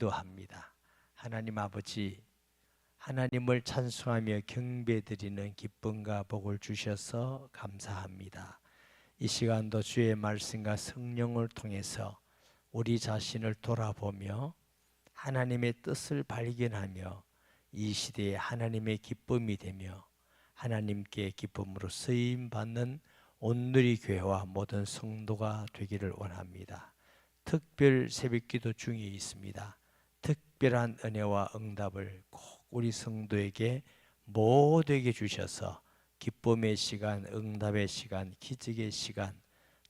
기도합니다. 하나님 아버지, 하나님을 찬송하며 경배드리는 기쁨과 복을 주셔서 감사합니다. 이 시간도 주의 말씀과 성령을 통해서 우리 자신을 돌아보며 하나님의 뜻을 발견하며 이 시대에 하나님의 기쁨이 되며 하나님께 기쁨으로 쓰임받는 온누리 교회와 모든 성도가 되기를 원합니다. 특별 새벽기도 중에 있습니다. 특별한 은혜와 응답을 꼭 우리 성도에게 모두에게 주셔서 기쁨의 시간, 응답의 시간, 기적의 시간,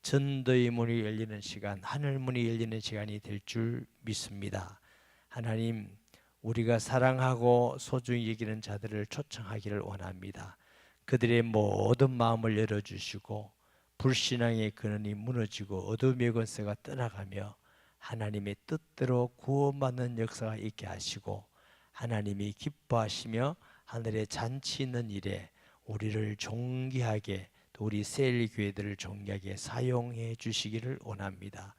전도의 문이 열리는 시간, 하늘문이 열리는 시간이 될 줄 믿습니다. 하나님, 우리가 사랑하고 소중히 여기는 자들을 초청하기를 원합니다. 그들의 모든 마음을 열어주시고 불신앙의 근원이 무너지고 어둠의 권세가 떠나가며 하나님의 뜻대로 구원받는 역사가 있게 하시고 하나님이 기뻐하시며 하늘에 잔치 있는 일에 우리를 존귀하게 또 우리 셀교회들을 존귀하게 사용해 주시기를 원합니다.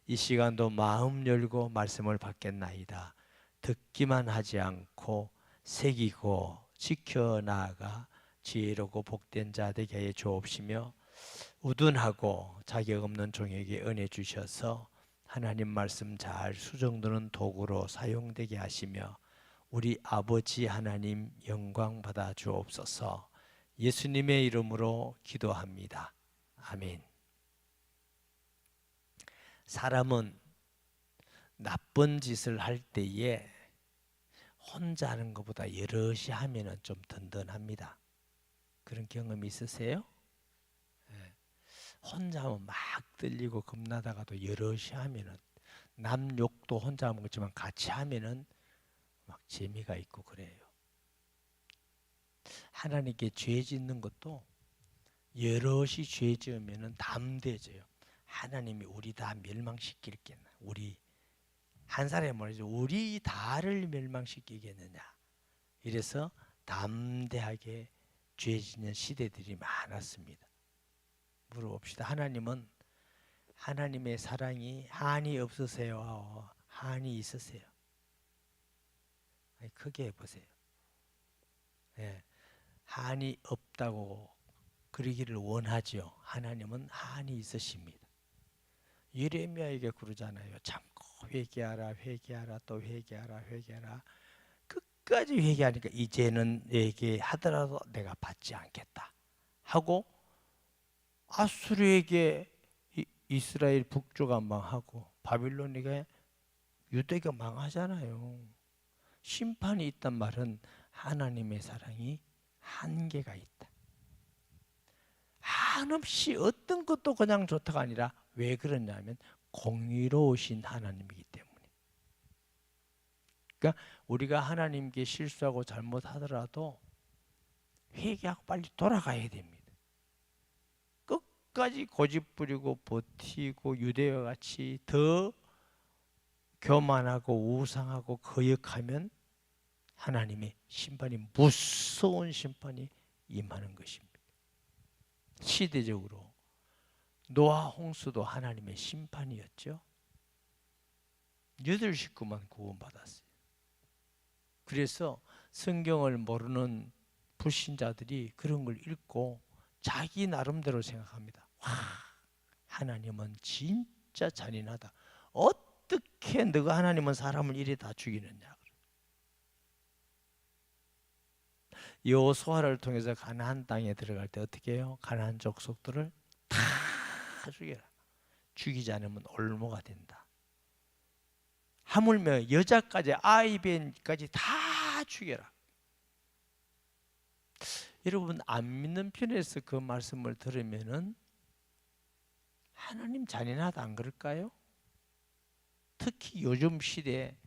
이 시간도 마음 열고 말씀을 받겠나이다. 듣기만 하지 않고 새기고 지켜나가 지혜롭고 복된 자 되게 해 주옵시며 우둔하고 자격 없는 종에게 은혜 주셔서 하나님 말씀 잘 수정되는 도구로 사용되게 하시며 우리 아버지 하나님 영광 받아 주옵소서. 예수님의 이름으로 기도합니다. 아멘. 사람은 나쁜 짓을 할 때에 혼자 하는 것보다 여럿이 하면 좀 든든합니다. 그런 경험이 있으세요? 네. 혼자 하면 막 떨리고 겁나다가도 여럿이 하면은 남 욕도 혼자 하면 그렇지만 같이 하면은 막 재미가 있고 그래요. 하나님께 죄 짓는 것도 여럿이 죄 지으면은 담대해져요. 하나님이 우리 다 멸망시킬겠나? 우리 한 사람이 말이죠. 우리 다를 멸망시키겠느냐? 이래서 담대하게 죄 짓는 시대들이 많았습니다. 물어봅시다. 하나님은 하나님의 사랑이 한이 없으세요? 한이 있으세요? 크게 해보세요. 네. 한이 없다고 그러기를 원하지요. 하나님은 한이 있으십니다. 예레미야에게 그러잖아요. 참고 회개하라, 회개하라, 또 회개하라, 회개하라. 끝까지 회개하니까 이제는 회개하더라도 내가 받지 않겠다 하고 아수르에게 이스라엘 북조가 망하고 바빌론에게 유대가 망하잖아요. 심판이 있단 말은 하나님의 사랑이 한계가 있다. 한없이 어떤 것도 그냥 좋다가 아니라 왜 그러냐면 공의로우신 하나님이기 때문에. 그러니까 우리가 하나님께 실수하고 잘못하더라도 회개하고 빨리 돌아가야 됩니다. 끝까지 고집부리고 버티고 유대와 같이 더 교만하고 우상하고 거역하면 하나님의 심판이 무서운 심판이 임하는 것입니다. 시대적으로 노아 홍수도 하나님의 심판이었죠. 8식구만 구원받았어요. 그래서 성경을 모르는 불신자들이 그런 걸 읽고 자기 나름대로 생각합니다. 와, 하나님은 진짜 잔인하다. 어떻게 너가 하나님은 사람을 이래 다 죽이느냐. 여호수아를 통해서 가나안 땅에 들어갈 때 어떻게 해요? 가나안 족속들을 다 죽여라. 죽이지 않으면 올무가 된다. 하물며 여자까지 아이벤까지 다 죽여라. 여러분 안 믿는 편에서 그 말씀을 들으면은 하나님 잔인하다 안 그럴까요? 특히 요즘 시대에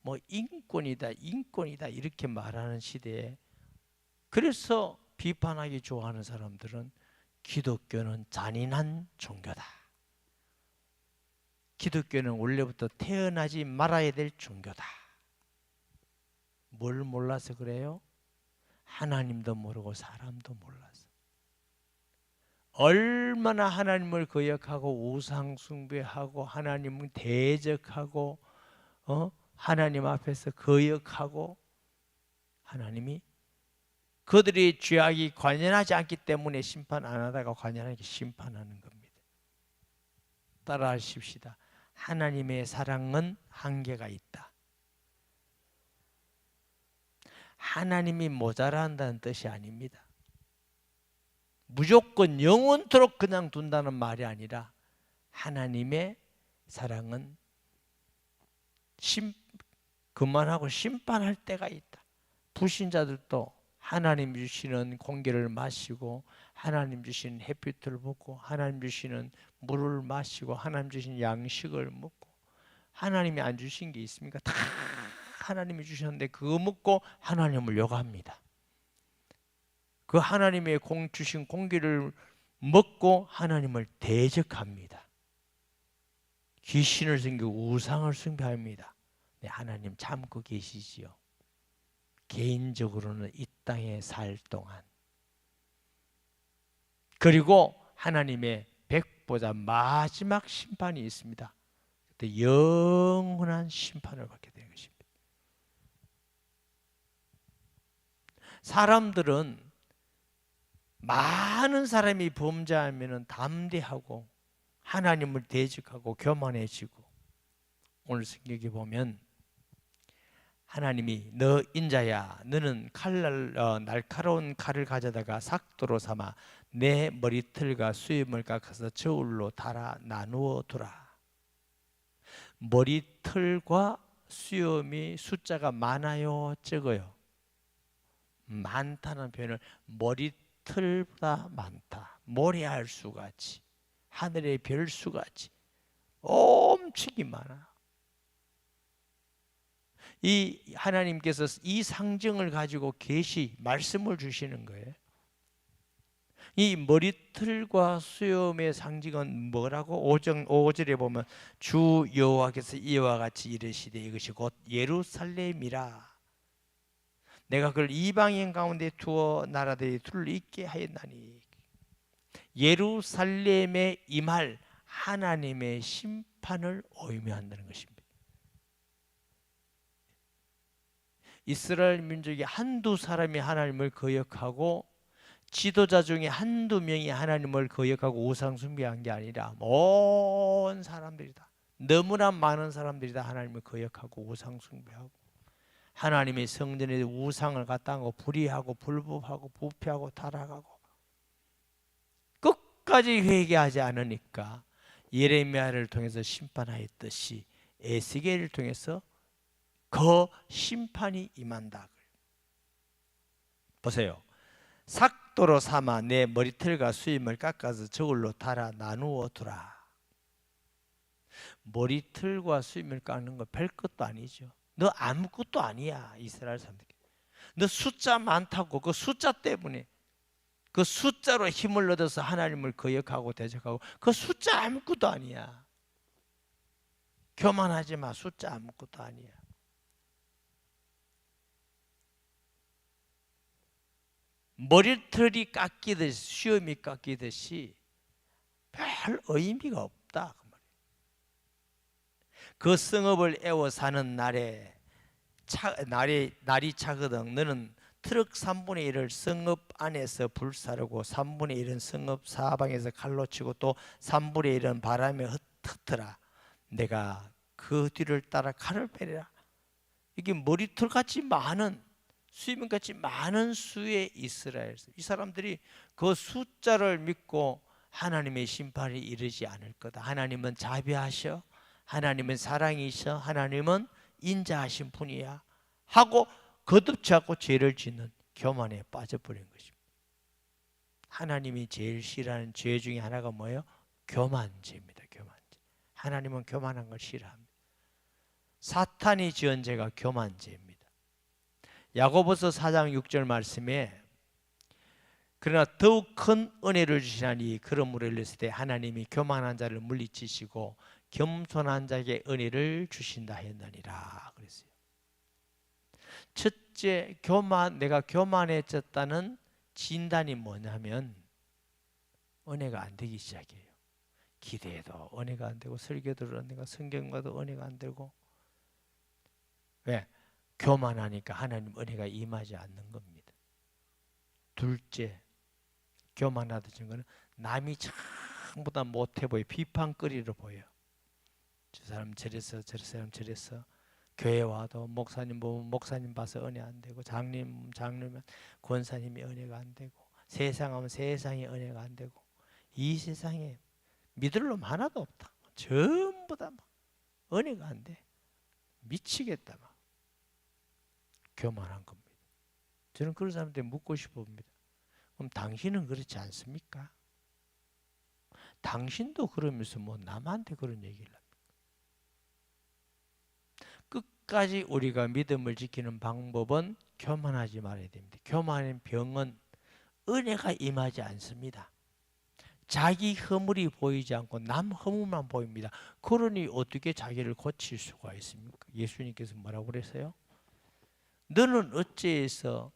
뭐 인권이다 이렇게 말하는 시대에 그래서 비판하기 좋아하는 사람들은 기독교는 잔인한 종교다. 기독교는 원래부터 태어나지 말아야 될 종교다. 뭘 몰라서 그래요? 하나님도 모르고 사람도 몰라서. 얼마나 하나님을 거역하고 우상 숭배하고 하나님을 대적하고 하나님 앞에서 거역하고 하나님이 그들의 죄악이 관연하지 않기 때문에 심판 안 하다가 관연하게 심판하는 겁니다. 따라하십시다. 하나님의 사랑은 한계가 있다. 하나님이 모자란다는 뜻이 아닙니다. 무조건 영원토록 그냥 둔다는 말이 아니라 하나님의 사랑은 그만하고 심판할 때가 있다. 불신자들도 하나님 주시는 공기를 마시고 하나님 주시는 햇빛을 보고 하나님 주시는 물을 마시고 하나님 주신 양식을 먹고 하나님이 안 주신 게 있습니까? 다 하나님이 주셨는데 그거 먹고 하나님을 욕합니다. 그 하나님의 주신 공기를 먹고 하나님을 대적합니다. 귀신을 섬기고 우상을 숭배합니다. 네, 하나님 참고 계시지요. 개인적으로는 이 땅에 살 동안. 그리고 하나님의 백보자 마지막 심판이 있습니다. 그때 영원한 심판을 받게 되는 것입니다. 사람들은 많은 사람이 범죄하면 담대하고 하나님을 대적하고 교만해지고, 오늘 성경에 보면 하나님이 너 인자야 너는 날카로운 칼을 가져다가 삭도로 삼아 내 머리털과 수염을 깎아서 저울로 달아 나누어 두라. 머리털과 수염이 숫자가 많아요 적어요? 많다는 표현을 머리털보다 많다, 모래알수같이 하늘의 별수같이 엄청이 많아. 이 하나님께서 이 상징을 가지고 계시 말씀을 주시는 거예요. 이 머리털과 수염의 상징은 뭐라고? 5절에 보면 주 여호와께서 이와 같이 이르시되 이것이 곧 예루살렘이라. 내가 그를 이방인 가운데 두어 나라들이 둘을 있게 하였나니. 예루살렘에 임할 하나님의 심판을 의미한다는 것입니다. 이스라엘 민족이 한두 사람이 하나님을 거역하고 지도자 중에 한두 명이 하나님을 거역하고 우상 숭배한 게 아니라 온 사람들이다. 너무나 많은 사람들이 다 하나님을 거역하고 우상 숭배하고 하나님의 성전에 우상을 갖다 하고 불의하고 불법하고 부패하고 타락하고 끝까지 회개하지 않으니까 예레미야를 통해서 심판하였듯이 에스겔을 통해서 그 심판이 임한다. 보세요. 삭도로 삼아 내 머리털과 수염을 깎아서 저울로 달아 나누어 두라. 머리털과 수염을 깎는 거 별것도 아니죠. 너 아무것도 아니야. 이스라엘 사람들. 너 숫자 많다고 그 숫자 때문에 그 숫자로 힘을 얻어서 하나님을 거역하고 대적하고 그 숫자 아무것도 아니야. 교만하지 마. 숫자 아무것도 아니야. 머리털이 깎이듯이 수염이 깎이듯이 별 의미가 없다. 그 성읍을 애워 사는 날이 차거든. 너는 트럭 3분의 1을 성읍 안에서 불사르고 3분의 1은 성읍 사방에서 칼로 치고 또 3분의 1은 바람에 흩트라. 내가 그 뒤를 따라 칼을 빼리라. 이게 머리털같이 많은 수염같이 많은 수의 이스라엘, 이 사람들이 그 숫자를 믿고 하나님의 심판이 이르지 않을 거다. 하나님은 자비하셔, 하나님은 사랑이셔, 하나님은 인자하신 분이야 하고 거듭지 않고 죄를 짓는 교만에 빠져버린 것입니다. 하나님이 제일 싫어하는 죄 중에 하나가 뭐예요? 교만죄입니다. 교만죄. 하나님은 교만한 걸 싫어합니다. 사탄이 지은 죄가 교만죄입니다. 야고보서 4장 6절 말씀에 그러나 더욱 큰 은혜를 주시나니 그러므로 일렀을 때 하나님이 교만한 자를 물리치시고 겸손한 자에게 은혜를 주신다 했느니라 그랬어요. 첫째, 내가 교만해졌다는 진단이 뭐냐면 은혜가 안 되기 시작해요. 기도해도 은혜가 안 되고 설교도 은혜가, 성경과도 은혜가 안 되고 왜? 교만하니까 하나님 은혜가 임하지 않는 겁니다. 둘째, 교만하다는 것은 남이 전부 다 못해 보여, 비판거리로 보여. 저 사람 저랬어, 저 사람 저랬어. 교회 와도 목사님 보면 목사님 봐서 은혜 안 되고, 장로면 권사님이 은혜가 안 되고, 세상 하면 세상이 은혜가 안 되고, 이 세상에 믿을 놈 하나도 없다. 전부 다 막 은혜가 안 돼. 미치겠다 막. 교만한 겁니다. 저는 그런 사람한테 묻고 싶습니다. 그럼 당신은 그렇지 않습니까? 당신도 그러면서 뭐 남한테 그런 얘기를 합니까? 끝까지 우리가 믿음을 지키는 방법은 교만하지 말아야 됩니다. 교만한 병은 은혜가 임하지 않습니다. 자기 허물이 보이지 않고 남 허물만 보입니다. 그러니 어떻게 자기를 고칠 수가 있습니까? 예수님께서 뭐라고 그랬어요? 너는 어째서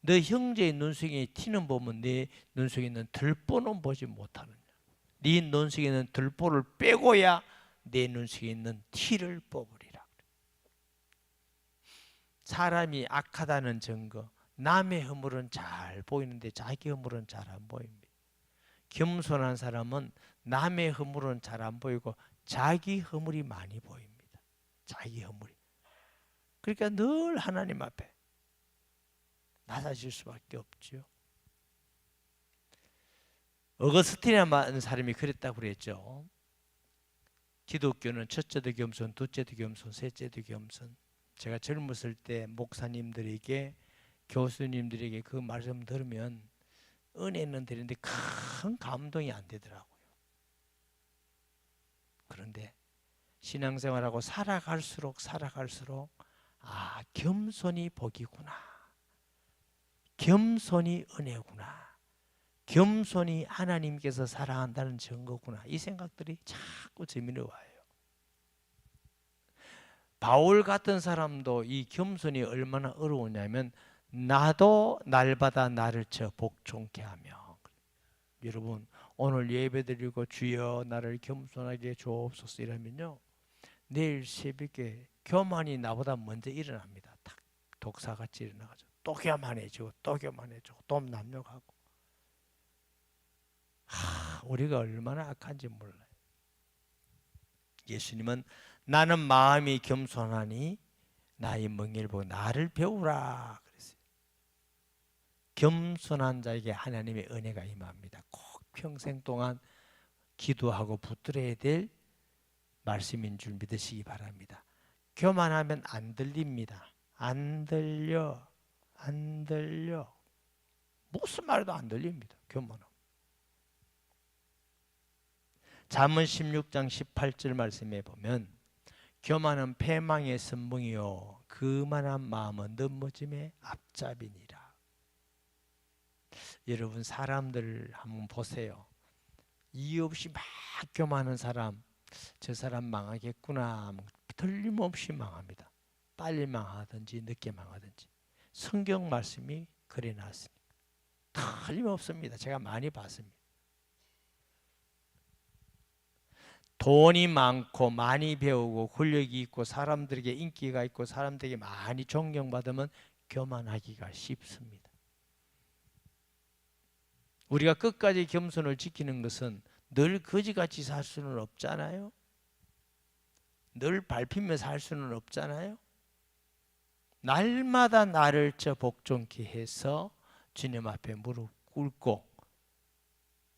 너 형제의 눈속에 티는 보면 내 눈속에 있는 들보는 보지 못하느냐. 네 눈속에 있는 들보를 빼고야 내 눈속에 있는 티를 뽑으리라. 사람이 악하다는 증거, 남의 허물은 잘 보이는데 자기 허물은 잘 안 보입니다. 겸손한 사람은 남의 허물은 잘 안 보이고 자기 허물이 많이 보입니다. 자기 허물이. 그러니까 늘 하나님 앞에 낮아질 수밖에 없죠. 어거스틴이라는 사람이 그랬다고 그랬죠. 기독교는 첫째도 겸손, 둘째도 겸손, 셋째도 겸손. 제가 젊었을 때 목사님들에게, 교수님들에게 그 말씀 들으면 은혜는 되는데 큰 감동이 안 되더라고요. 그런데 신앙생활하고 살아갈수록 아, 겸손이 복이구나. 겸손이 은혜구나. 겸손이 하나님께서 사랑한다는 증거구나. 이 생각들이 자꾸 재미로 와요. 바울 같은 사람도 이 겸손이 얼마나 어려우냐면 나도 날마다 나를 쳐 복종케 하며. 여러분 오늘 예배드리고 주여 나를 겸손하게 주옵소서 이러면요, 내일 새벽에 교만이 나보다 먼저 일어납니다. 탁 독사같이 일어나가지고 또 교만해지고 또 교만해지고 또 남욕하고. 우리가 얼마나 악한지 몰라요. 예수님은 나는 마음이 겸손하니 나의 멍에를 보고 나를 배우라 그랬어요. 겸손한 자에게 하나님의 은혜가 임합니다. 꼭 평생 동안 기도하고 붙들어야 될 말씀인 줄 믿으시기 바랍니다. 교만하면 안 들립니다. 안 들려. 무슨 말도 안 들립니다. 교만하면. 잠언 16장 18절 말씀에 보면 교만은 패망의 선봉이요 그만한 마음은 넘어짐의 앞잡이니라. 여러분 사람들 한번 보세요. 이유 없이 막 교만하는 사람, 저 사람 망하겠구나. 틀림없이 망합니다. 빨리 망하든지 늦게 망하든지. 성경 말씀이 그래 놨습니다. 틀림없습니다. 제가 많이 봤습니다. 돈이 많고 많이 배우고 권력이 있고 사람들에게 인기가 있고 사람들에게 많이 존경받으면 교만하기가 쉽습니다. 우리가 끝까지 겸손을 지키는 것은 늘 거지같이 살 수는 없잖아요. 늘 밟히며 살 수는 없잖아요. 날마다 나를 저 복종케 해서 주님 앞에 무릎 꿇고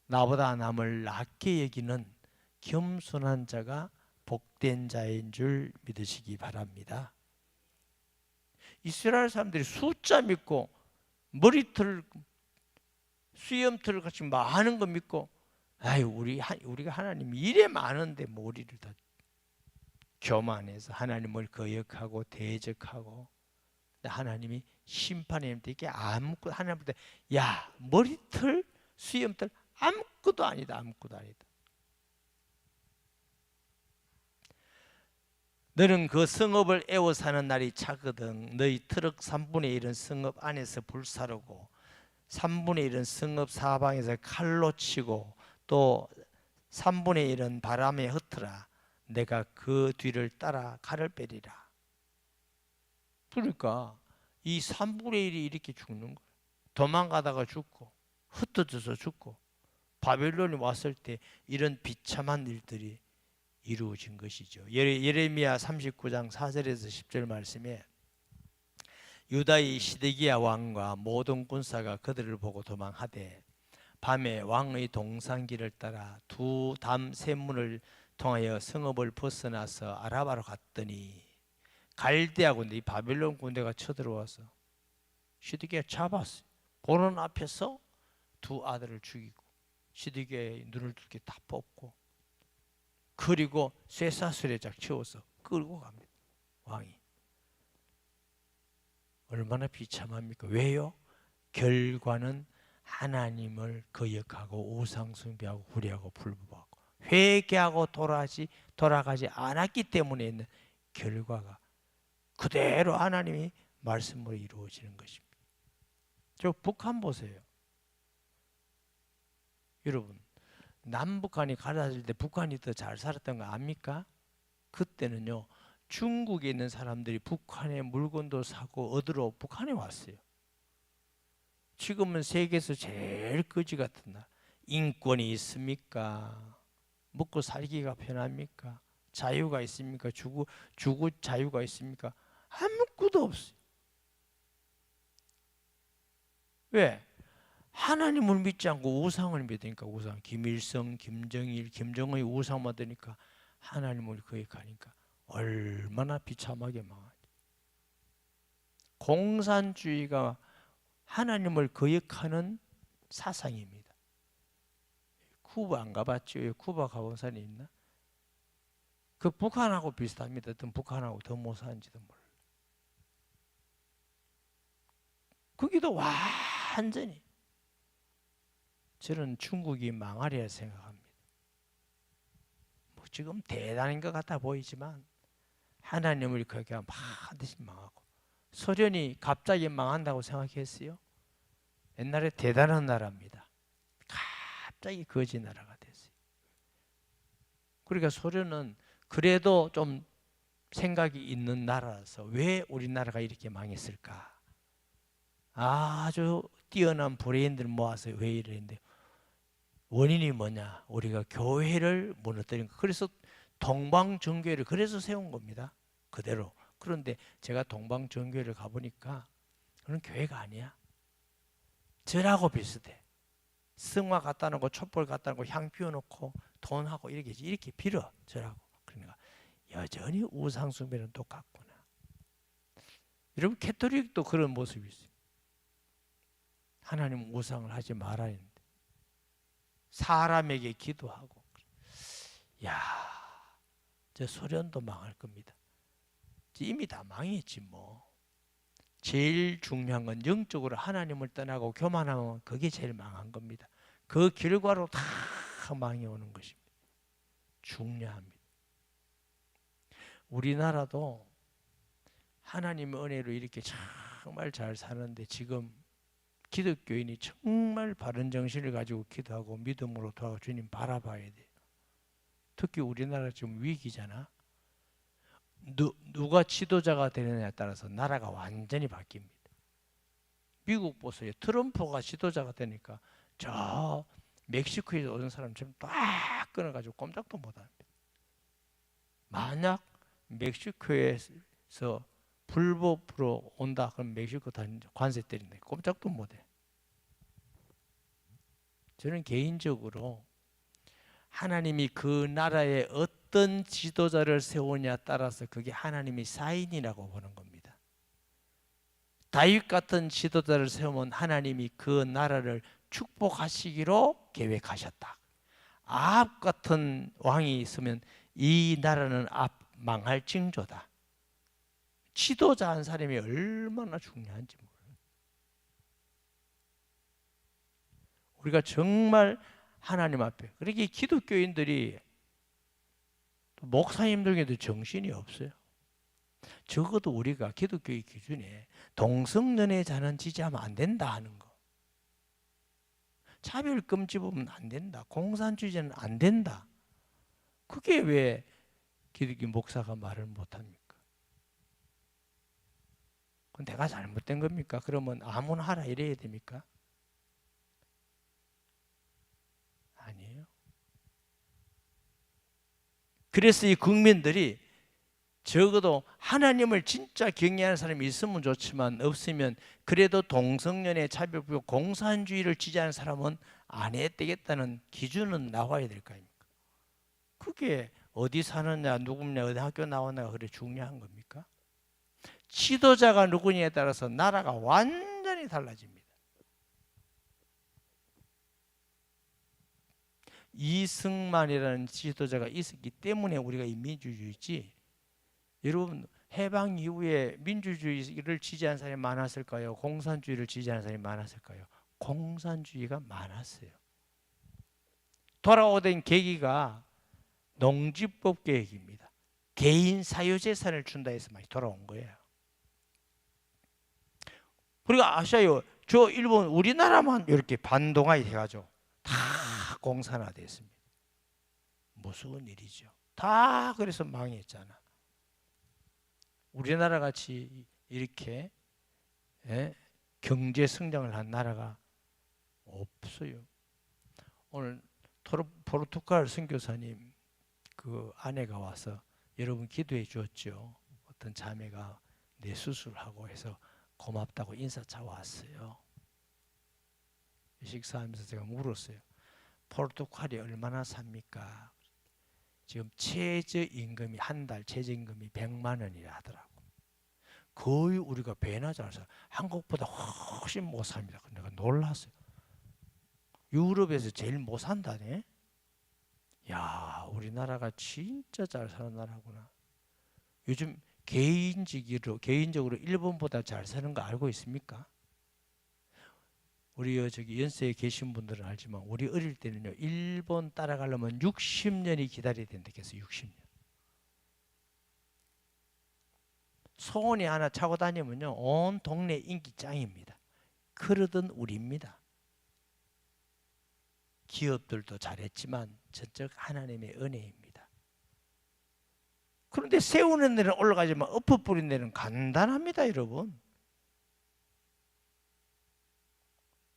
나보다 남을 낮게 여기는 겸손한 자가 복된 자인 줄 믿으시기 바랍니다. 이스라엘 사람들이 숫자 믿고 머리털 수염털 같이 많은 거 믿고 아유 우리가 하나님 이래 많은데 뭐 우리를 다 교만해서 하나님을 거역하고 대적하고 하나님이 심판에 되게 아무것도 하나님한테 야 머리털 수염털 아무것도 아니다. 너는 그 성읍을 애워 사는 날이 차거든. 너희 트럭 3분의 1은 성읍 안에서 불사르고 3분의 1은 성읍 사방에서 칼로 치고 또 3분의 1은 바람에 흩어라. 내가 그 뒤를 따라 칼을 빼리라. 그러니까 이 3분의 1이 이렇게 죽는 거예요. 도망가다가 죽고 흩어져서 죽고 바벨론이 왔을 때 이런 비참한 일들이 이루어진 것이죠. 예레미야 39장 4절에서 10절 말씀에 유다의 시드기야 왕과 모든 군사가 그들을 보고 도망하되 밤에 왕의 동산길을 따라 두 담 샘문을 통하여 성읍을 벗어나서 아라바로 갔더니 갈대아 군대, 이 바벨론 군대가 쳐들어와서 시드기야 잡았어요. 보는 앞에서 두 아들을 죽이고 시드기야의 눈을 두개 다 뽑고 그리고 쇠사슬에작 채워서 끌고 갑니다. 왕이. 얼마나 비참합니까? 왜요? 결과는 하나님을 거역하고 우상숭배하고 불의하고 불법하고 회개하고 돌아가지 않았기 때문에 있는 결과가 그대로 하나님이 말씀으로 이루어지는 것입니다. 저 북한 보세요. 여러분, 남북한이 갈라질 때 북한이 더 잘 살았던 거 압니까? 그때는요, 중국에 있는 사람들이 북한의 물건도 사고 얻으러 북한에 왔어요. 지금은 세계에서 제일 거지 같은 나라. 인권이 있습니까? 먹고 살기가 편합니까? 자유가 있습니까? 주구 자유가 있습니까? 아무것도 없어요. 왜? 하나님을 믿지 않고 우상을 믿으니까. 우상, 김일성, 김정일, 김정은의 우상만 드니까 하나님을 거역하니까 얼마나 비참하게 망하죠. 공산주의가 하나님을 거역하는 사상입니다. 쿠바 안 가봤죠? 쿠바 가본 사람이 있나? 그 북한하고 비슷합니다. 어떤 북한하고 더 못 사는지도 몰라요. 거기도 완전히 저는 중국이 망하리라 생각합니다. 뭐 지금 대단한 것 같아 보이지만 하나님을 거역하면 반드시 망하고, 소련이 갑자기 망한다고 생각했어요? 옛날에 대단한 나라입니다. 갑자기 거지 나라가 됐어요. 그러니까 소련은 그래도 좀 생각이 있는 나라라서 왜 우리나라가 이렇게 망했을까? 아주 뛰어난 브레인들을 모아서 왜 이랬는데, 원인이 뭐냐? 우리가 교회를 무너뜨린 거. 그래서 동방정교회를 그래서 세운 겁니다. 그대로. 그런데 제가 동방정교회를 가보니까 그런 교회가 아니야. 절하고 비슷해. 승화 갖다 놓고 촛불 갖다 놓고 향 피워놓고 돈하고 이렇게 빌어. 절하고. 그러니까 여전히 우상숭배는 똑같구나. 여러분, 캐톨릭도 그런 모습이 있어요. 하나님 우상을 하지 말아야 했는데 사람에게 기도하고. 야, 저 소련도 망할 겁니다. 이미 다 망했지 뭐. 제일 중요한 건 영적으로 하나님을 떠나고 교만하면 그게 제일 망한 겁니다. 그 결과로 다 망이 오는 것입니다. 중요합니다. 우리나라도 하나님의 은혜로 이렇게 정말 잘 사는데 지금 기독교인이 정말 바른 정신을 가지고 기도하고 믿음으로 돌아가 주님 바라봐야 돼요. 특히 우리나라 지금 위기잖아. 누가 지도자가 되느냐에 따라서 나라가 완전히 바뀝니다. 미국 보세요. 트럼프가 지도자가 되니까 저 멕시코에서 오는 사람처럼 딱 끊어가지고 꼼짝도 못합니다. 만약 멕시코에서 불법으로 온다 그럼 멕시코 다 관세 때린다. 꼼짝도 못해. 저는 개인적으로 하나님이 그 나라에 어떤 지도자를 세우냐에 따라서 그게 하나님의 사인이라고 보는 겁니다. 다윗 같은 지도자를 세우면 하나님이 그 나라를 축복하시기로 계획하셨다. 아합 같은 왕이 있으면 이 나라는 망할 징조다. 지도자 한 사람이 얼마나 중요한지 몰라요. 우리가 정말 하나님 앞에, 그렇게 기독교인들이 목사님 중에도 정신이 없어요. 적어도 우리가 기독교의 기준에 동성연애자는 지지하면 안 된다 하는 거, 차별금지 보면 안 된다, 공산주의자는 안 된다, 그게 왜 기독교 목사가 말을 못합니까? 그건 내가 잘못된 겁니까? 그러면 아무나 하라 이래야 됩니까? 아니에요. 그래서 이 국민들이 적어도 하나님을 진짜 경외하는 사람이 있으면 좋지만 없으면 그래도 동성연애 차별부역 공산주의를 지지하는 사람은 안 해야 되겠다는 기준은 나와야 될 거 아닙니까? 그게 어디 사느냐 누구냐 어디 학교 나왔냐가 그래 중요한 겁니까? 지도자가 누구냐에 따라서 나라가 완전히 달라집니다. 이승만이라는 지도자가 있었기 때문에 우리가 이 민주주의지. 여러분 해방 이후에 민주주의를 지지한 사람이 많았을까요? 공산주의를 지지하는 사람이 많았을까요? 공산주의가 많았어요. 돌아오던 계기가 농지법 개혁입니다. 개인 사유재산을 준다 해서 많이 돌아온 거예요. 그리고 아시아요, 저 일본 우리나라만 이렇게 반동아이 해가지고 다 공산화됐습니다. 무서운 일이죠. 다 그래서 망했잖아. 우리나라 같이 이렇게 경제 성장을 한 나라가 없어요. 오늘 포르투갈 선교사님 그 아내가 와서 여러분 기도해 주었죠. 어떤 자매가 내 수술하고 해서 고맙다고 인사차 왔어요. 식사하면서 제가 물었어요. 포르투갈이 얼마나 삽니까? 지금 최저임금이 한 달 최저임금이 100만 원이라 하더라고. 거의 우리가 배나 잘 사. 한국보다 훨씬 못 삽니다. 내가 놀랐어요. 유럽에서 제일 못 산다네. 야, 우리나라가 진짜 잘 사는 나라구나. 요즘 개인적으로 일본보다 잘 사는 거 알고 있습니까? 우리 저기 연세에 계신 분들은 알지만 우리 어릴 때는요 일본 따라가려면 60년이 기다려야 된다 해서 60년. 소원이 하나 차고 다니면요 온 동네 인기 짱입니다. 그러던 우리입니다. 기업들도 잘했지만 전적 하나님의 은혜입니다. 그런데 세우는 데는 올라가지만 엎어 뿌린 데는 간단합니다, 여러분.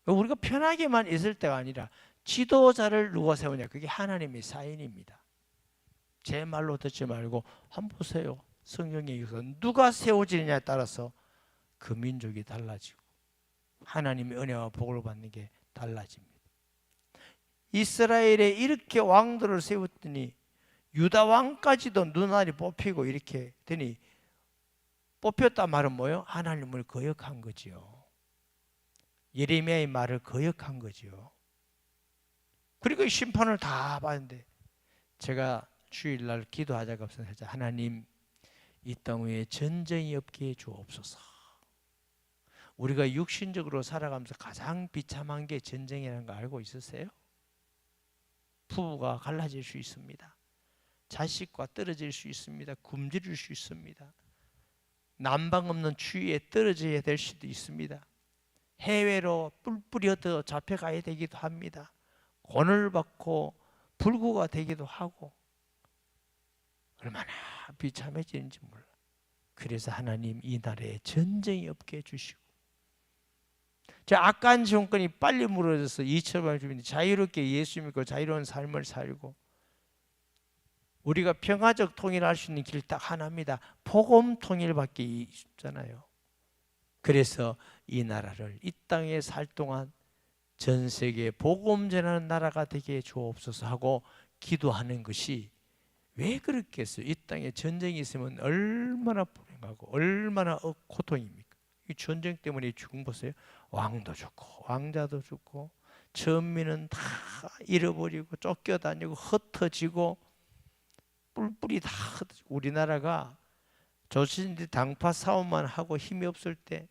우리가 편하게만 있을 때가 아니라 지도자를 누가 세우냐, 그게 하나님의 사인입니다. 제 말로 듣지 말고 한번 보세요. 성경에 의해서 누가 세워지느냐에 따라서 그 민족이 달라지고 하나님의 은혜와 복을 받는 게 달라집니다. 이스라엘에 이렇게 왕들을 세웠더니 유다 왕까지도 눈알이 뽑히고 이렇게 되니 뽑혔단 말은 뭐예요? 하나님을 거역한 거지요. 예레미야의 말을 거역한 거지요. 그리고 심판을 다 받는데 제가 주일날 기도하자고 없어서 하나님 이 땅 위에 전쟁이 없게 해 주옵소서. 우리가 육신적으로 살아가면서 가장 비참한 게 전쟁이라는 거 알고 있으세요? 부부가 갈라질 수 있습니다. 자식과 떨어질 수 있습니다. 굶주릴 수 있습니다. 난방 없는 추위에 떨어져야 될 수도 있습니다. 해외로 뿔뿔이 얻어 잡혀가야 되기도 합니다. 고난을 받고 불구가 되기도 하고 얼마나 비참해지는지 몰라. 그래서 하나님 이 나라에 전쟁이 없게 해주시고 악한 정권이 빨리 무너져서 2천만 주민이 자유롭게 예수 믿고 자유로운 삶을 살고 우리가 평화적 통일할 수 있는 길 딱 하나입니다. 복음 통일밖에 없잖아요. 그래서 이 나라를 이 땅에 살 동안 전 세계에 복음 전하는 나라가 되게 주옵소서 하고 기도하는 것이 왜 그렇겠어요? 이 땅에 전쟁이 있으면 얼마나 불행하고 얼마나 고통입니까? 이 전쟁 때문에 죽은 보세요. 왕도 죽고 왕자도 죽고 천민은 다 잃어버리고 쫓겨다니고 흩어지고 뿔뿔이 다 흩어지고 우리나라가 조선인들 당파 싸움만 하고 힘이 없을 때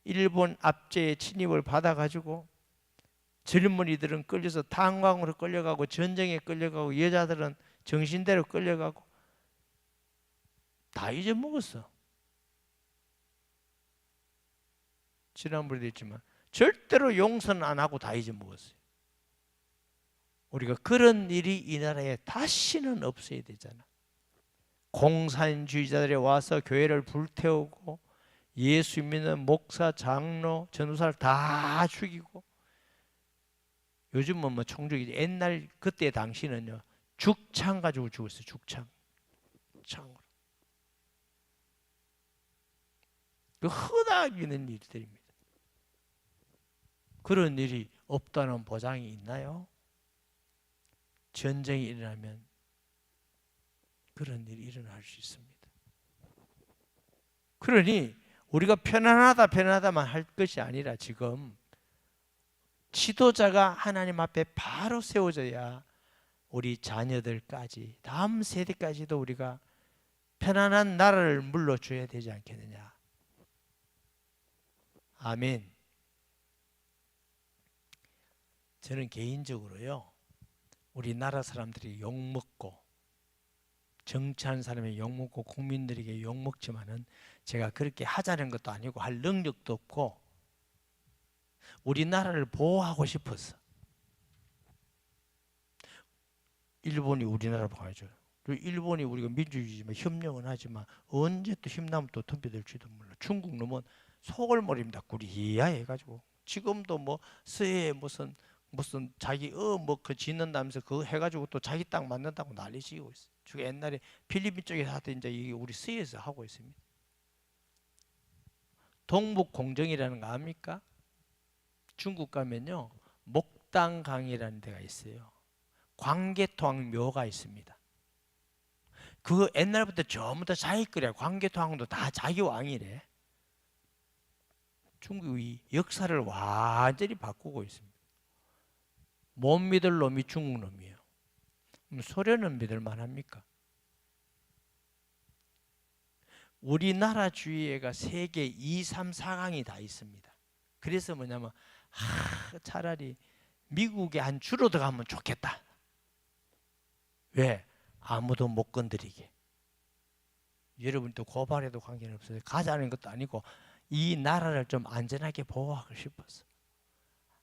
일본 압제의 침입을 받아가지고 젊은이들은 끌려서 탄광으로 끌려가고 전쟁에 끌려가고 여자들은 정신대로 끌려가고 다 잊어먹었어. 지난번에도 했지만 절대로 용서는 안 하고 다 잊어먹었어요. 우리가 그런 일이 이 나라에 다시는 없어야 되잖아. 공산주의자들이 와서 교회를 불태우고 예수 믿는 목사, 장로, 전도사를 다 죽이고, 요즘은 뭐 총죽이지. 옛날 그때 당시는요, 죽창 가지고 죽었어요. 죽창. 창으로. 그 흔하게 있는 일들입니다. 그런 일이 없다는 보장이 있나요? 전쟁이 일어나면 그런 일이 일어날 수 있습니다. 그러니 우리가 편안하다만 할 것이 아니라 지금 지도자가 하나님 앞에 바로 세워져야 우리 자녀들까지, 다음 세대까지도 우리가 편안한 나라를 물러줘야 되지 않겠느냐. 아멘. 저는 개인적으로요, 우리나라 사람들이 욕먹고, 정치하는 사람이 욕먹고 국민들에게 욕먹지만은 제가 그렇게 하자는 것도 아니고 할 능력도 없고, 우리나라를 보호하고 싶어서. 일본이 우리나라 봐야죠. 일본이 우리가 민주주의지만 협력은 하지만 언제 또 힘나면 또 덤벼들지도 몰라. 중국 놈은 속을 모릅니다. 구리야 해가지고 지금도 뭐 서해에 무슨 자기 뭐 그 짓는다면서 그거 해가지고 또 자기 땅 만든다고 난리 지고 있어. 저 옛날에 필리핀 쪽에서 하던 이제 이게 우리 서해에서 하고 있습니다. 동북 공정이라는 거 압니까? 중국 가면요, 목당강이라는 데가 있어요. 광개토왕 묘가 있습니다. 그거 옛날부터 전부 다 자기 거래. 광개토왕도 다 자기 왕이래. 중국이 역사를 완전히 바꾸고 있습니다. 못 믿을 놈이 중국 놈이에요. 소련은 믿을 만합니까? 우리나라 주위에가 세계 2, 3, 4강이 다 있습니다. 그래서 뭐냐면 차라리 미국에 한 주로 들어가면 좋겠다. 왜? 아무도 못 건드리게. 여러분도 고발해도 관계는 없어요. 가자는 것도 아니고 이 나라를 좀 안전하게 보호하고 싶어서.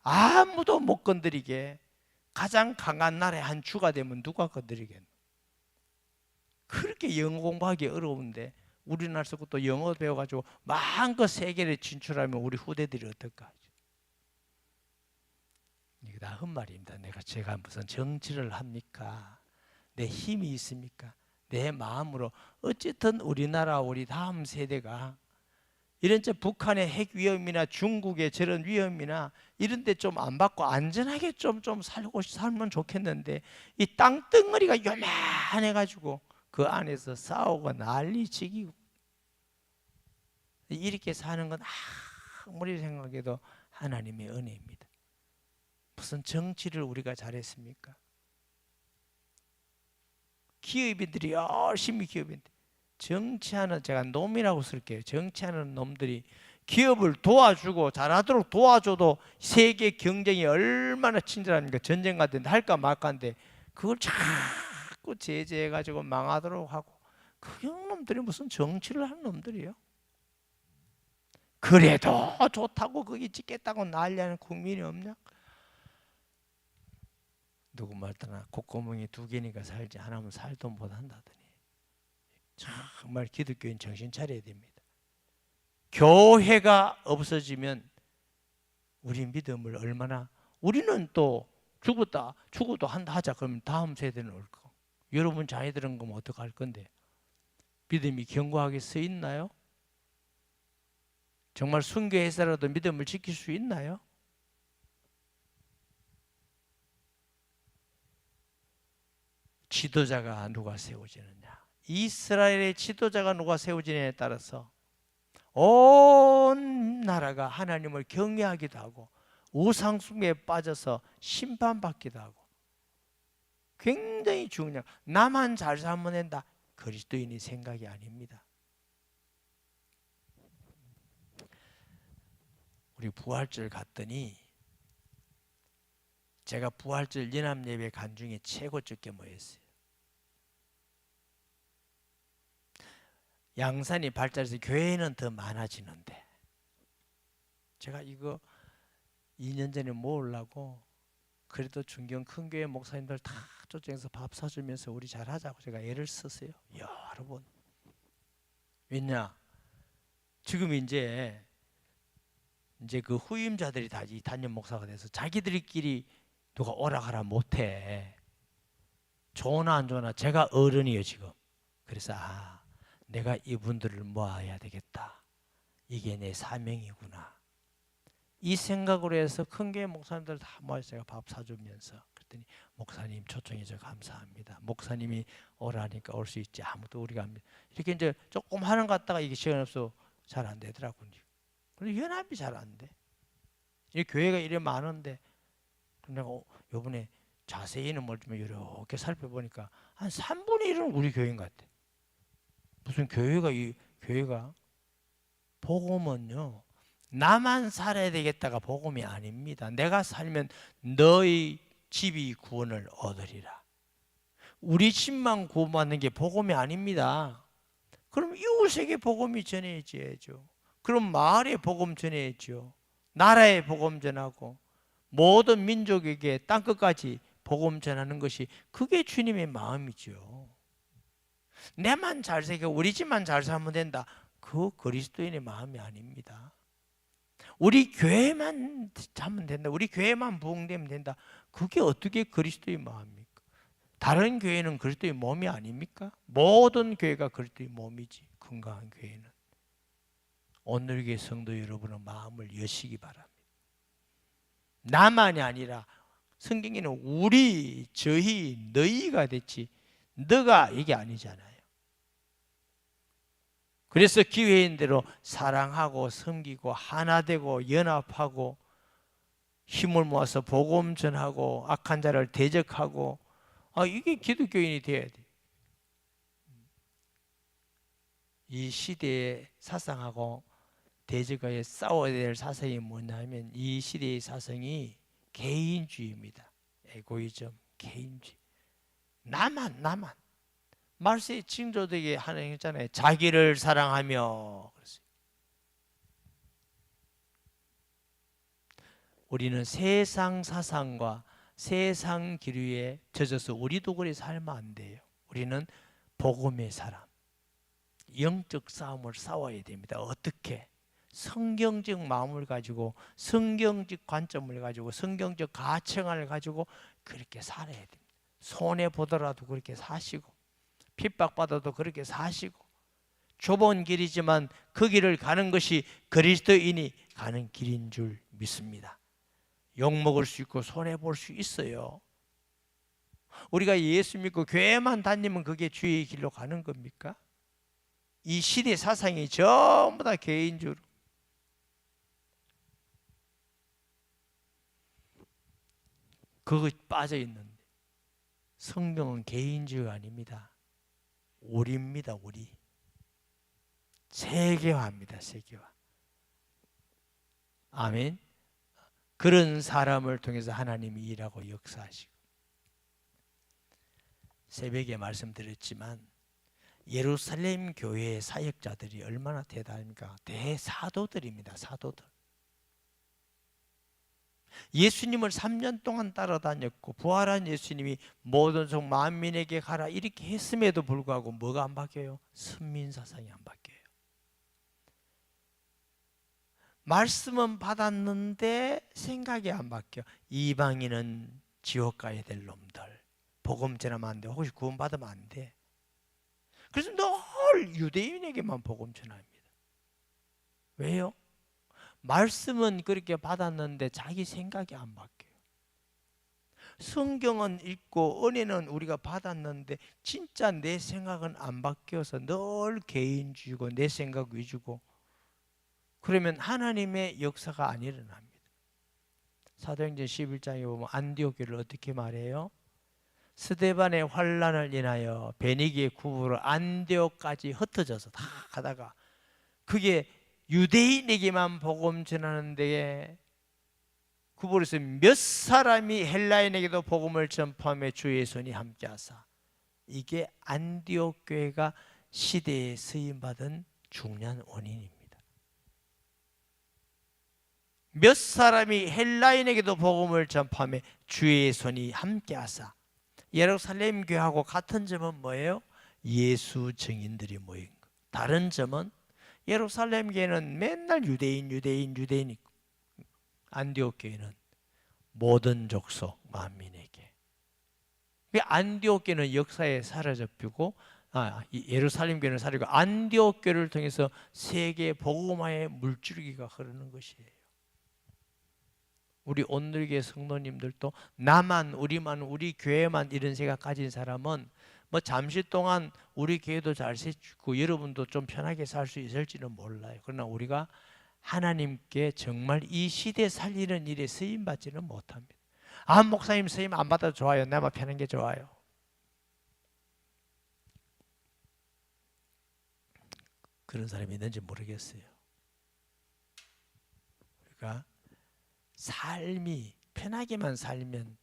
아무도 못 건드리게. 가장 강한 나라의 한 주가 되면 누가 건드리겠노? 그렇게 영어 공부하기 어려운데 우리나라에서 또 영어 배워가지고 마음껏 세계를 진출하면 우리 후대들이 어떨까? 이게 다 헛말입니다. 제가 무슨 정치를 합니까? 내 힘이 있습니까? 내 마음으로. 어쨌든 우리나라 우리 다음 세대가 이런 북한의 핵 위험이나 중국의 저런 위험이나 이런 데 좀 안 받고 안전하게 좀 살면 좋겠는데, 이 땅덩어리가 요만해 가지고 그 안에서 싸우고 난리치기고 이렇게 사는 건 아무리 생각해도 하나님의 은혜입니다. 무슨 정치를 우리가 잘했습니까? 기업인들이 열심히 기업인데, 정치하는, 제가 놈이라고 쓸게요. 정치하는 놈들이 기업을 도와주고 잘하도록 도와줘도 세계 경쟁이 얼마나 친절합니까? 전쟁 같은데 할까 말까인데 그걸 자꾸 제재해가지고 망하도록 하고, 그런 놈들이 무슨 정치를 하는 놈들이에요? 그래도 좋다고 거기 찍겠다고 난리하는 국민이 없냐? 누구 말따나 콧구멍이 두 개니까 살지 하나면 살도 못한다더니. 정말 기독교인 정신 차려야 됩니다. 교회가 없어지면 우리 믿음을 얼마나, 우리는 또 죽어도 한다 하자 그러면 다음 세대는 올 거. 여러분 자녀들은 그럼 어떡할 건데? 믿음이 견고하게 서 있나요? 정말 순교해서라도 믿음을 지킬 수 있나요? 지도자가 누가 세워지느냐, 이스라엘의 지도자가 누가 세워지느냐에 따라서 온 나라가 하나님을 경외하기도 하고 우상 숭배에 빠져서 심판받기도 하고, 굉장히 중요한, 나만 잘 살면 된다, 그리스도인의 생각이 아닙니다. 우리 부활절 갔더니 제가 부활절 연합예배 간 중에 최고 적게 모였어요. 양산이 발달해서 교회는 더 많아지는데, 제가 이거 2년 전에 모으려고 그래도 중경 큰 교회 목사님들 다 초청해서 밥 사주면서 우리 잘하자고 제가 애를 썼어요. 여러분, 왜냐? 지금 이제 그 후임자들이 다 이 단임 목사가 돼서 자기들끼리 누가 오라가라 못해. 좋으나 안 좋으나 제가 어른이에요 지금. 그래서 내가 이분들을 모아야 되겠다. 이게 내 사명이구나. 이 생각으로 해서 큰 교회 목사님들 다 모아서 제가 밥 사주면서 그랬더니 목사님 초청해 줘 감사합니다. 목사님이 오라니까 올 수 있지. 아무도 우리가 안 이렇게 이제 조금 하는 것 같다가 이게 시간 없어 잘 안 되더라고요. 근데 연합이 잘 안 돼. 이 교회가 이래 많은데 내가 요번에 자세히는 모르지만 이렇게 살펴보니까 한 3분의 1은 우리 교회인 것 같아. 무슨 교회가 복음은요 나만 살아야 되겠다가 복음이 아닙니다. 내가 살면 너희 집이 구원을 얻으리라. 우리 집만 구원받는 게 복음이 아닙니다. 그럼 이웃에게 복음이 전해져야죠. 그럼 마을에 복음 전해야죠. 나라에 복음 전하고 모든 민족에게 땅끝까지 복음 전하는 것이 그게 주님의 마음이죠. 내만 잘 살고 우리 집만 잘 살면 된다. 그 그리스도인의 마음이 아닙니다. 우리 교회만 하면 된다. 우리 교회만 부흥되면 된다. 그게 어떻게 그리스도의 마음입니까? 다른 교회는 그리스도의 몸이 아닙니까? 모든 교회가 그리스도의 몸이지. 건강한 교회는. 오늘 교회 성도 여러분의 마음을 여시기 바랍니다. 나만이 아니라 성경에는 우리, 저희, 너희가 됐지 너가 이게 아니잖아요. 그래서 기회인대로 사랑하고 섬기고 하나 되고 연합하고 힘을 모아서 복음 전하고 악한 자를 대적하고 이게 기독교인이 되어야 돼. 이 시대의 사상하고 대적하여 싸워야 될 사상이 뭐냐면 이 시대의 사상이 개인주의입니다. 에고이즘, 개인주의. 나만 말세에 징조되게 하는 있잖아요. 자기를 사랑하며. 우리는 세상 사상과 세상 기류에 젖어서 우리도 그리 살면 안 돼요. 우리는 복음의 사람, 영적 싸움을 싸워야 됩니다. 어떻게? 성경적 마음을 가지고 성경적 관점을 가지고 성경적 가치관을 가지고 그렇게 살아야 됩니다. 손해보더라도 그렇게 사시고 핍박받아도 그렇게 사시고 좁은 길이지만 그 길을 가는 것이 그리스도인이 가는 길인 줄 믿습니다. 욕먹을 수 있고 손해볼 수 있어요. 우리가 예수 믿고 교회만 다니면 그게 주의 길로 가는 겁니까? 이 시대 사상이 전부 다 개인주의로 그거 빠져 있는데 성경은 개인주의가 아닙니다. 우리입니다. 우리 세계화입니다. 세계화. 아멘. 그런 사람을 통해서 하나님이 일하고 역사하시고 새벽에 말씀드렸지만 예루살렘 교회의 사역자들이 얼마나 대단합니까? 대사도들입니다. 사도들. 예수님을 3년 동안 따라다녔고 부활한 예수님이 모든 종 만민에게 가라 이렇게 했음에도 불구하고 뭐가 안 바뀌어요? 선민사상이 안 바뀌어요. 말씀은 받았는데 생각이 안 바뀌어. 이방인은 지옥 가야 될 놈들. 복음 전하면 안 돼. 혹시 구원 받으면 안 돼. 그래서 늘 유대인에게만 복음 전합니다. 왜요? 말씀은 그렇게 받았는데 자기 생각이 안 바뀌어요. 성경은 읽고 은혜는 우리가 받았는데 진짜 내 생각은 안 바뀌어서 늘 개인주의고 내 생각 위주고 그러면 하나님의 역사가 안 일어납니다. 사도행전 11장에 보면 안디옥 교회를 어떻게 말해요? 스데반의 환난을 인하여 베니기의 구부로 안디옥까지 흩어져서 다 가다가 그게 유대인에게만 복음 전하는 데에 구부로서 몇 사람이 헬라인에게도 복음을 전파하며 주의 손이 함께하사 이게 안디옥 교회가 시대에 쓰임받은 중요한 원인입니다. 몇 사람이 헬라인에게도 복음을 전파하며 주의 손이 함께하사 예루살렘 교회하고 같은 점은 뭐예요? 예수 증인들이 모인 것. 다른 점은 예루살렘 교회는 맨날 유대인 있고, 안디옥 교회는 모든 족속 만민에게. 안디옥 교회는 역사에 사라져버리고, 예루살렘 교회는 사라지고 안디옥 교회를 통해서 세계 복음화의 물줄기가 흐르는 것이에요. 우리 온누리교회 성도님들도 나만, 우리만, 우리 교회만 이런 생각 가진 사람은 뭐 잠시 동안 우리 교회도 잘 세치고 여러분도 좀 편하게 살 수 있을지는 몰라요. 그러나 우리가 하나님께 정말 이 시대 살리는 일에 쓰임 받지는 못합니다. 목사님 쓰임 안 받아도 좋아요. 나만 편한 게 좋아요. 그런 사람이 있는지 모르겠어요. 우리가 삶이 편하게만 살면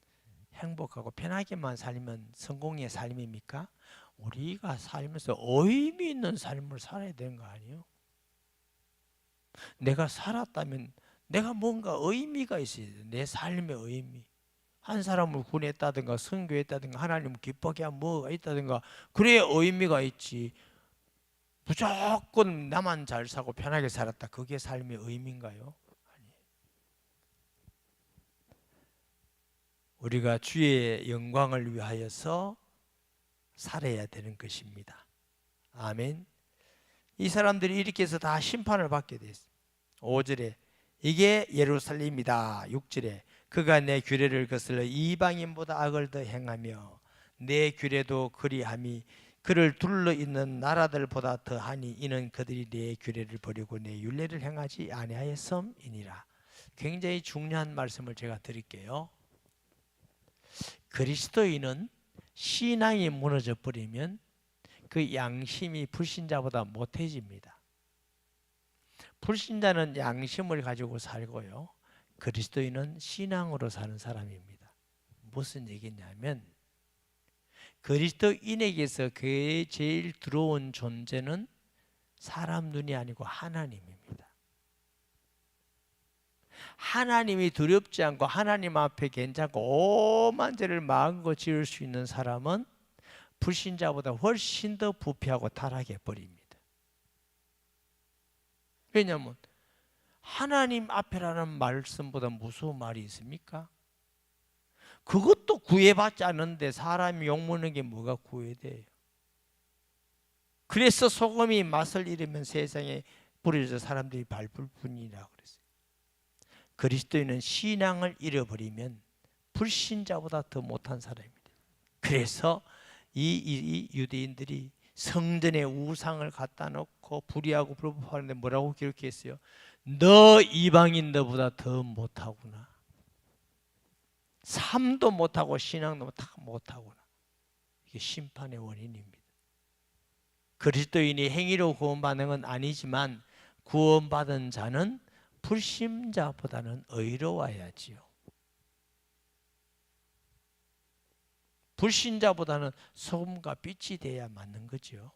행복하고 편하게만 살면 성공의 삶입니까? 우리가 살면서 의미 있는 삶을 살아야 되는 거 아니에요? 내가 살았다면 내가 뭔가 의미가 있어야 돼. 내 삶의 의미. 한 사람을 구했다든가 선교했다든가 하나님을 기쁘게 한 뭐가 있다든가 그래야 의미가 있지. 무조건 나만 잘 사고 편하게 살았다. 그게 삶의 의미인가요? 아니에요. 우리가 주의 영광을 위하여서 살아야 되는 것입니다. 아멘. 이 사람들이 이렇게 해서 다 심판을 받게 됐어요. 5절에 이게 예루살렘이다. 6절에 그가 내 규례를 거슬러 이방인보다 악을 더 행하며 내 규례도 그리함이 그를 둘러있는 나라들보다 더하니 이는 그들이 내 규례를 버리고 내 율례를 행하지 아니하였음이니라. 굉장히 중요한 말씀을 제가 드릴게요. 그리스도인은 신앙이 무너져 버리면 그 양심이 불신자보다 못해집니다. 불신자는 양심을 가지고 살고요. 그리스도인은 신앙으로 사는 사람입니다. 무슨 얘기냐면 그리스도인에게서 그 제일 들어온 존재는 사람 눈이 아니고 하나님입니다. 하나님이 두렵지 않고 하나님 앞에 괜찮고 오만 죄를 마음껏 지을 수 있는 사람은 불신자보다 훨씬 더 부패하고 타락해 버립니다. 왜냐하면 하나님 앞에라는 말씀보다 무서운 말이 있습니까? 그것도 구애받지 않는데 사람이 욕먹는 게 뭐가 구애돼요? 그래서 소금이 맛을 잃으면 세상에 뿌려져 사람들이 밟을 뿐이라고 그랬어요. 그리스도인은 신앙을 잃어버리면 불신자보다 더 못한 사람입니다. 그래서 이 유대인들이 성전에 우상을 갖다 놓고 불의하고 불법하는데 뭐라고 기록했어요? 너 이방인 너보다 더 못하구나. 삶도 못하고 신앙도 못하구나. 이게 심판의 원인입니다. 그리스도인이 행위로 구원받는 건 아니지만 구원받은 자는 불신자보다는 의로워야지요. 불신자보다는 소금과 빛이 돼야 맞는 거죠.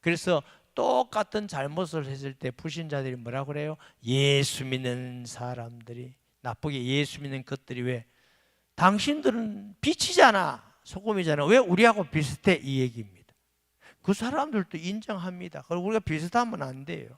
그래서 똑같은 잘못을 했을 때 불신자들이 뭐라 그래요? 예수 믿는 사람들이 나쁘게 예수 믿는 것들이 왜? 당신들은 빛이잖아. 소금이잖아. 왜 우리하고 비슷해? 이 얘기입니다. 그 사람들도 인정합니다. 그리고 우리가 비슷하면 안 돼요.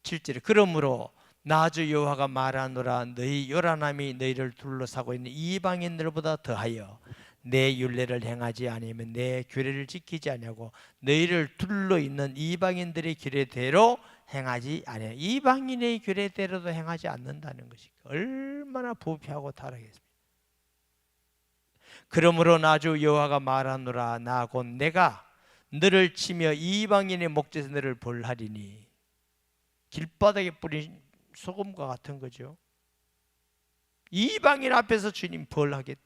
실제로 그러므로 나 주 여호와가 말하노라 너희 요란함이 너희를 둘러싸고 있는 이방인들보다 더하여 내 율례를 행하지 아니하면 내 규례를 지키지 아니하고 너희를 둘러 있는 이방인들의 규례대로 행하지 아니하여 이방인의 규례대로도 행하지 않는다는 것이 얼마나 부패하고 타락했습니다. 그러므로 나 주 여호와가 말하노라 나 곧 내가 너를 치며 이방인의 목젖에서 너를 벌하리니 길바닥에 뿌린 소금과 같은 거죠. 이방인 앞에서 주님 벌하겠대.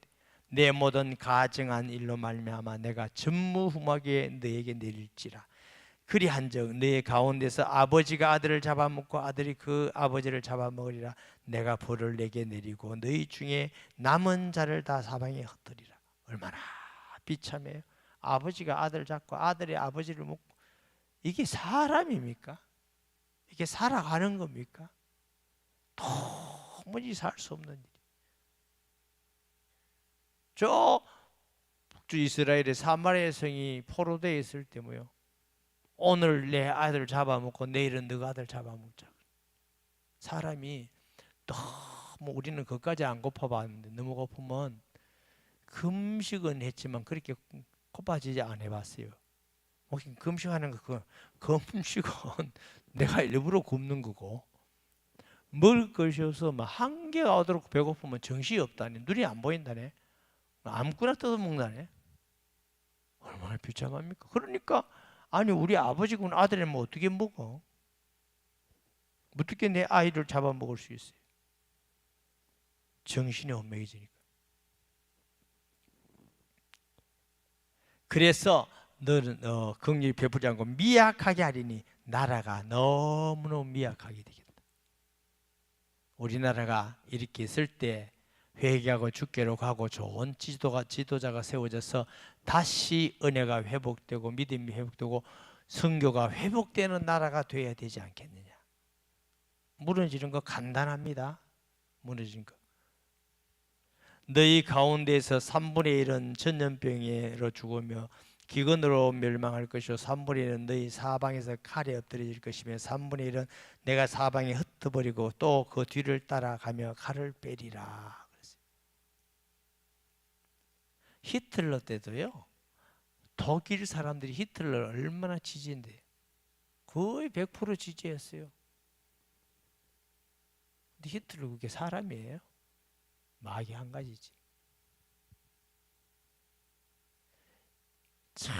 내 모든 가증한 일로 말미암아 내가 전무후무하게 너에게 내릴지라. 그리한즉 너의 가운데서 아버지가 아들을 잡아먹고 아들이 그 아버지를 잡아먹으리라. 내가 벌을 내게 내리고 너희 중에 남은 자를 다 사방에 흩으리라. 얼마나 비참해요. 아버지가 아들 잡고 아들이 아버지를 먹고 이게 사람입니까? 이게 살아가는 겁니까? 도무지 살 수 없는 일. 저 북두 이스라엘의 사마리아 성이 포로되어 있을 때 뭐요? 오늘 내 아들 잡아먹고 내일은 너가 아들 잡아먹자. 사람이 너무 우리는 그것까지 안 고파봤는데 너무 고프면 금식은 했지만 그렇게 고파지지 안 해봤어요. 금식하는 거 금식은 내가 일부러 굶는 거고 먹을 것이 없어 막 한계가 오도록 배고프면 정신이 없다네. 눈이 안 보인다네. 아무거나 뜯어먹다네. 얼마나 비참합니까? 그러니까 아니 우리 아버지군 아들이 뭐 어떻게 먹어? 어떻게 내 아이를 잡아먹을 수 있어요? 정신이 혼미해지니까. 그래서 너는 긍휼히 베풀지 않고 미약하게 하리니 나라가 너무너무 미약하게 되겠다. 우리나라가 이렇게 있을 때 회개하고 주께로 가고 좋은 지도자가 세워져서 다시 은혜가 회복되고 믿음이 회복되고 선교가 회복되는 나라가 되어야 되지 않겠느냐. 무너지는 거 간단합니다. 무너지는 거. 너희 가운데에서 3분의 1은 전염병으로 죽으며 기근으로 멸망할 것이요 3분의 1은 너희 사방에서 칼에 엎드려질 것이며 3분의 1은 내가 사방에 흩어버리고 또 그 뒤를 따라가며 칼을 빼리라. 히틀러 때도요, 독일 사람들이 히틀러를 얼마나 지지한대요. 거의 100% 지지했어요. 근데 히틀러 그게 사람이에요? 마귀 한 가지지. 참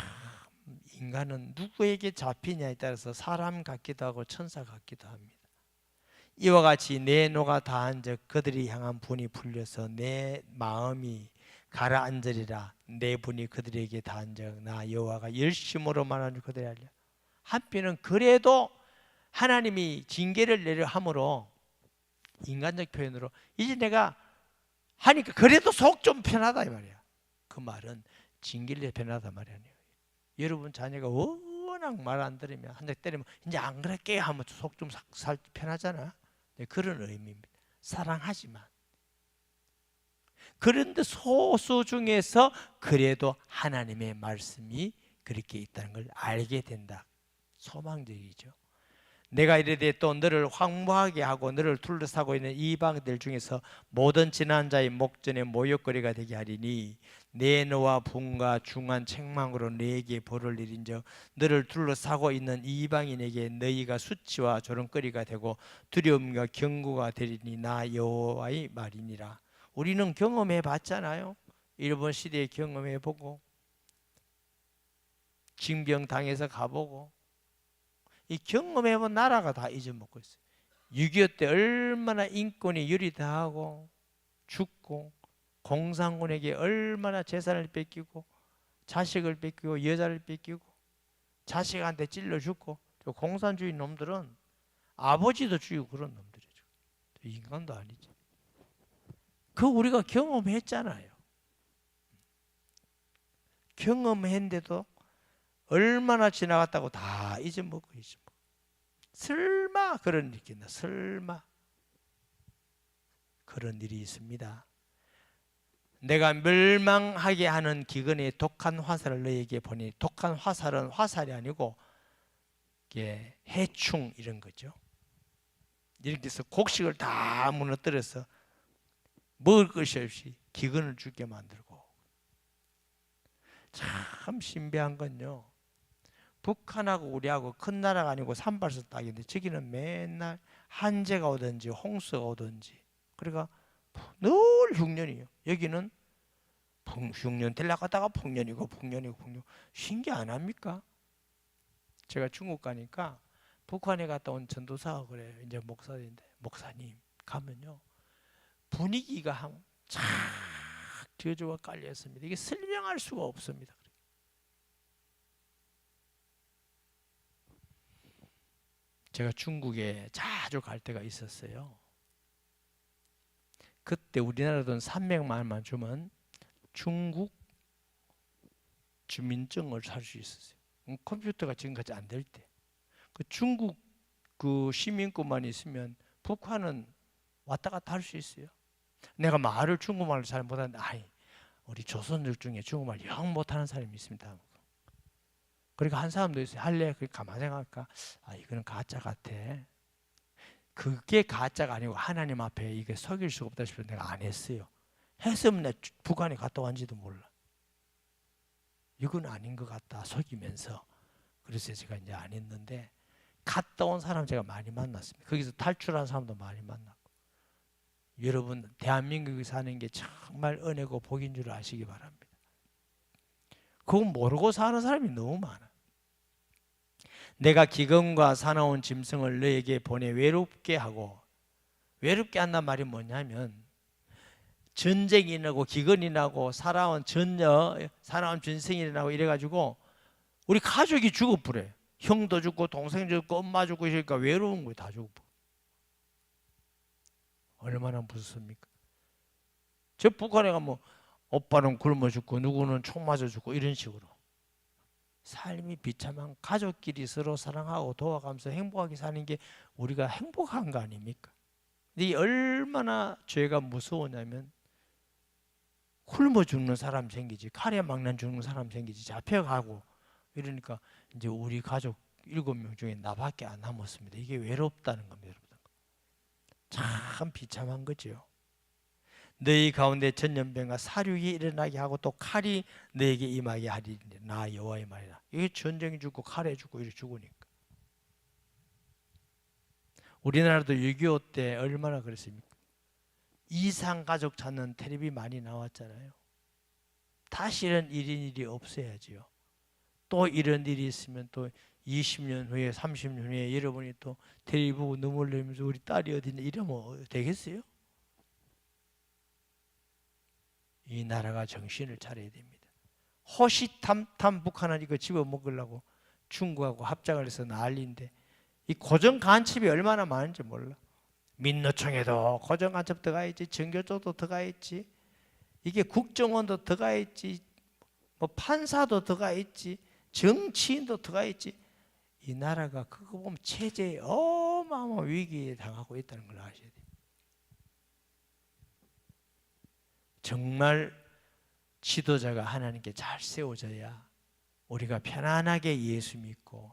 인간은 누구에게 잡히냐에 따라서 사람 같기도 하고 천사 같기도 합니다. 이와 같이 내 노가 다한 적 그들이 향한 분이 풀려서 내 마음이 가라앉으리라. 내 분이 그들에게 다한 적 나 여호와가 열심으로 말하는 그들이 알려. 한편은 그래도 하나님이 징계를 내려 함으로 인간적 표현으로 이제 내가 하니까 그래도 속 좀 편하다 이 말이야. 그 말은 징계를 편하다 말이 아니에요. 여러분 자녀가 워낙 말 안 들으면 한 대 때리면 이제 안 그럴게 하면 속 좀 살 편하잖아. 네, 그런 의미입니다. 사랑하지만 그런데 소수 중에서 그래도 하나님의 말씀이 그렇게 있다는 걸 알게 된다. 소망적이죠. 내가 이르되 또 너를 황무하게 하고 너를 둘러싸고 있는 이방들 중에서 모든 지난 자의 목전에 모욕거리가 되게 하리니 내 너와 분과 중한 책망으로 너에게 벌을 내린즉 너를 둘러싸고 있는 이방인에게 너희가 수치와 조롱거리가 되고 두려움과 경고가 되리니 나 여호와의 말이니라. 우리는 경험해 봤잖아요. 일본 시대에 경험해 보고 징병 당해서 가보고 이 경험해본 나라가 다 잊어먹고 있어요. 6.25 때 얼마나 인권이 유리다하고 죽고 공산군에게 얼마나 재산을 뺏기고 자식을 뺏기고 여자를 뺏기고 자식한테 찔러 죽고 공산주의 놈들은 아버지도 죽이고 그런 놈들이죠. 인간도 아니지. 그거 우리가 경험했잖아요. 경험했는데도 얼마나 지나갔다고 다 잊어먹고 잊어먹고. 설마 그런 일이 있겠나. 설마 그런 일이 있습니다. 내가 멸망하게 하는 기근의 독한 화살을 너에게 보니 독한 화살은 화살이 아니고 이게 해충 이런 거죠. 이렇게 해서 곡식을 다 무너뜨려서 먹을 것이 없이 기근을 주게 만들고. 참 신비한 건요, 북한하고 우리하고 큰 나라가 아니고 산발서 땅인데 저기는 맨날 한재가 오든지 홍수가 오든지 그러니까 늘 흉년이에요. 여기는 흉년 되려고 하다가 풍년이고 풍년이고 풍년. 신기 안 합니까? 제가 중국 가니까 북한에 갔다 온 전도사가 그래요. 이제 목사인데 목사님 가면요 분위기가 쫙 저주가 깔려 있습니다. 이게 설명할 수가 없습니다. 제가 중국에 자주 갈 때가 있었어요. 그때 우리나라 돈 300만원만 주면 중국 주민증을 살 수 있었어요. 컴퓨터가 지금까지 안 될 때. 그 중국 그 시민권만 있으면 북한은 왔다 갔다 할 수 있어요. 내가 말을 중국말을 잘 못하는데 우리 조선족 중에 중국말 영 못하는 사람이 있습니다. 그러니까 한 사람도 있어요. 할래? 가만 생각할까? 이거는 가짜 같아. 그게 가짜가 아니고 하나님 앞에 이게 속일 수가 없다 싶어서 내가 안 했어요. 했으면 내가 북한에 갔다 왔는지도 몰라. 이건 아닌 것 같다 속이면서. 그래서 제가 이제 안 했는데, 갔다 온 사람 제가 많이 만났습니다. 거기서 탈출한 사람도 많이 만났고. 여러분, 대한민국에 사는 게 정말 은혜고 복인 줄 아시기 바랍니다. 그거 모르고 사는 사람이 너무 많아. 내가 기근과 사나운 짐승을 너에게 보내 외롭게 하고, 외롭게 한단 말이 뭐냐면 전쟁이 나고 기근이 나고 사나운 짐승이 일어나고 이래가지고 우리 가족이 죽어버려요. 형도 죽고 동생 죽고 엄마 죽고 이러니까 외로운 거예요. 다 죽어버려. 얼마나 무섭습니까? 저 북한에 가면 오빠는 굶어 죽고 누구는 총 맞아 죽고 이런 식으로 삶이 비참한, 가족끼리 서로 사랑하고 도와가면서 행복하게 사는 게 우리가 행복한 거 아닙니까? 근데 이 얼마나 죄가 무서우냐면 굶어 죽는 사람 생기지, 칼에 막는 죽는 사람 생기지, 잡혀가고 이러니까 이제 우리 가족 7명 중에 나밖에 안 남았습니다. 이게 외롭다는 겁니다, 여러분. 참 비참한 거죠. 너희 가운데 전염병과 사륙이 일어나게 하고 또 칼이 너에게 임하게 하리니 나 여호와의 말이라. 이게 전쟁이 죽고 칼에 죽고 이렇게 죽으니까. 우리나라도 6.25 때 얼마나 그랬습니까? 이상가족 찾는 텔레비 많이 나왔잖아요. 다시 이런 일이 없어야지요. 또 이런 일이 있으면 또 20년 후에 30년 후에 여러분이 또 텔레비 보고 눈물 흘리면서 우리 딸이 어디 있냐 이러면 되겠어요? 이 나라가 정신을 차려야 됩니다. 호시탐탐 북한은 이거 집어먹으려고 중국하고 합작을 해서 난리인데 이 고정간첩이 얼마나 많은지 몰라. 민노총에도 고정간첩 들어가 있지, 정교조도 들어가 있지, 이게 국정원도 들어가 있지, 뭐 판사도 들어가 있지, 정치인도 들어가 있지. 이 나라가 그거 보면 체제에 어마어마한 위기에 당하고 있다는 걸 아셔야 돼요. 정말 지도자가 하나님께 잘 세워져야 우리가 편안하게 예수 믿고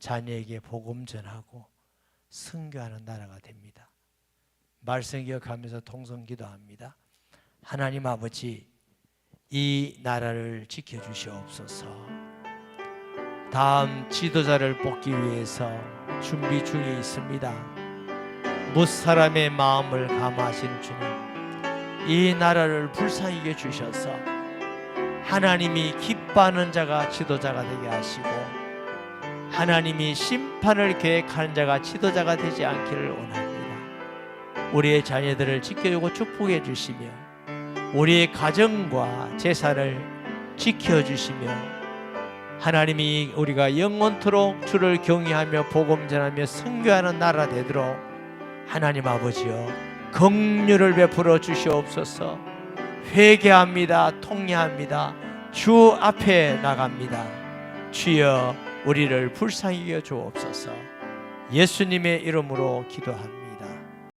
자녀에게 복음 전하고 선교하는 나라가 됩니다. 말씀 기억하면서 통성 기도합니다. 하나님 아버지, 이 나라를 지켜주시옵소서. 다음 지도자를 뽑기 위해서 준비 중에 있습니다. 무사람의 마음을 감하신 주님, 이 나라를 불쌍히 여겨주셔서 하나님이 기뻐하는 자가 지도자가 되게 하시고 하나님이 심판을 계획하는 자가 지도자가 되지 않기를 원합니다. 우리의 자녀들을 지켜주고 축복해 주시며 우리의 가정과 재산을 지켜주시며 하나님이 우리가 영원토록 주를 경외하며 복음 전하며 선교하는 나라 되도록 하나님 아버지여 긍휼을 베풀어 주시옵소서. 회개합니다. 통례합니다. 주 앞에 나갑니다. 주여 우리를 불쌍히 여겨 주옵소서. 예수님의 이름으로 기도합니다.